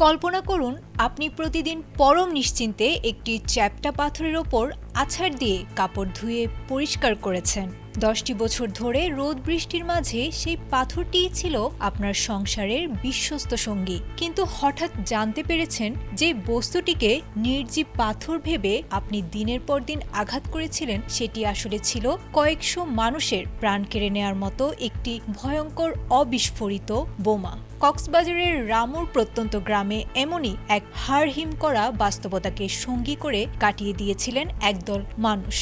কল্পনা করুন আপনি প্রতিদিন পরম নিশ্চিন্তে একটি চ্যাপ্টা পাথরের ওপর আছাড় দিয়ে কাপড় ধুয়ে পরিষ্কার করেছেন। 10টি বছর ধরে রোদ বৃষ্টির মাঝে সেই পাথরটিই ছিল আপনার সংসারের বিশ্বস্ত সঙ্গী। কিন্তু হঠাৎ জানতে পেরেছেন যে বস্তুটিকে নির্জীব পাথর ভেবে আপনি দিনের পর দিন আঘাত করেছিলেন সেটি আসলে ছিল কয়েকশো মানুষের প্রাণ কেড়ে নেওয়ার মতো একটি ভয়ঙ্কর অবিস্ফোরিত বোমা। কক্সবাজারের রামুর প্রত্যন্ত গ্রামে এমনই এক হাড়হিম করা বাস্তবতাকে সঙ্গী করে কাটিয়ে দিয়েছিলেন একদল মানুষ।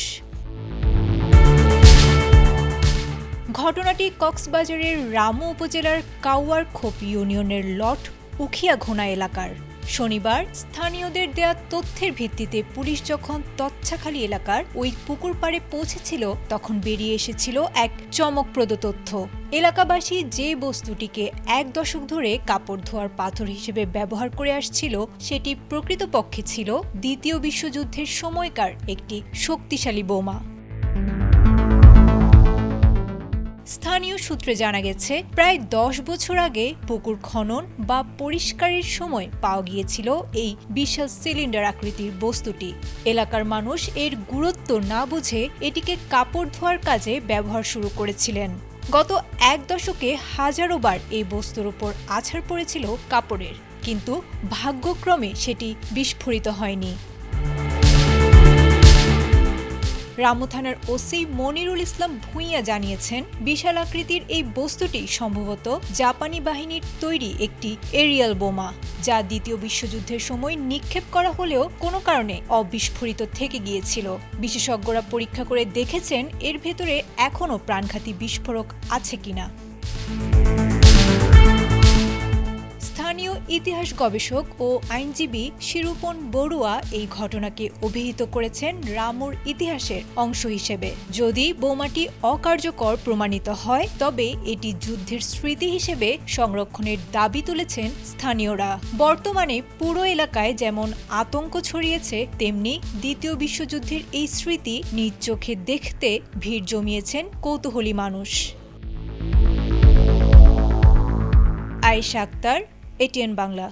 ঘটনাটি কক্সবাজারের রামু উপজেলার কাউয়ারখোপ ইউনিয়নের লট উখিয়াঘোনা এলাকার। শনিবার স্থানীয়দের দেয়া তথ্যের ভিত্তিতে পুলিশ যখন তচ্ছাখালী এলাকার ওই পুকুর পাড়ে পৌঁছেছিল তখন বেরিয়ে এসেছিল এক চমকপ্রদ তথ্য। এলাকাবাসী যে বস্তুটিকে 1 দশক ধরে কাপড় ধোয়ার পাথর হিসেবে ব্যবহার করে আসছিল সেটি প্রকৃতপক্ষে ছিল দ্বিতীয় বিশ্বযুদ্ধের সময়কার একটি শক্তিশালী বোমা। স্থানীয় সূত্রে জানা গেছে, প্রায় 10 বছর আগে পুকুর খনন বা পরিষ্কারের সময় পাওয়া গিয়েছিল এই বিশাল সিলিন্ডার আকৃতির বস্তুটি। এলাকার মানুষ এর গুরুত্ব না বুঝে এটিকে কাপড় ধোয়ার কাজে ব্যবহার শুরু করেছিলেন। গত 1 দশকে হাজারো বার এই বস্তুর উপর আছাড় পড়েছিল কাপড়ের, কিন্তু ভাগ্যক্রমে সেটি বিস্ফোরিত হয়নি। রামু থানার ওসি মনিরুল ইসলাম ভূঁইয়া জানিয়েছেন, বিশাল আকৃতির এই বস্তুটি সম্ভবত জাপানি বাহিনীর তৈরি একটি এরিয়াল বোমা, যা দ্বিতীয় বিশ্বযুদ্ধের সময় নিক্ষেপ করা হলেও কোনো কারণে অবিস্ফোরিত থেকে গিয়েছিল। বিশেষজ্ঞরা পরীক্ষা করে দেখেছেন এর ভেতরে এখনও প্রাণঘাতী বিস্ফোরক আছে কিনা। স্থানীয় ইতিহাস গবেষক ও আইনজীবী শিরূপন বড়ুয়া এই ঘটনাকে অভিহিত করেছেন রামুর ইতিহাসের অংশ হিসেবে। যদি বোমাটি অকার্যকর প্রমাণিত হয় তবে এটি যুদ্ধের স্মৃতি হিসেবে সংরক্ষণের দাবি তুলেছেন স্থানীয়রা। বর্তমানে পুরো এলাকায় যেমন আতঙ্ক ছড়িয়েছে, তেমনি দ্বিতীয় বিশ্বযুদ্ধের এই স্মৃতি নিজ চোখে দেখতে ভিড় জমিয়েছেন কৌতূহলী মানুষ। আয়েশা আক্তার, ATN বাংলা।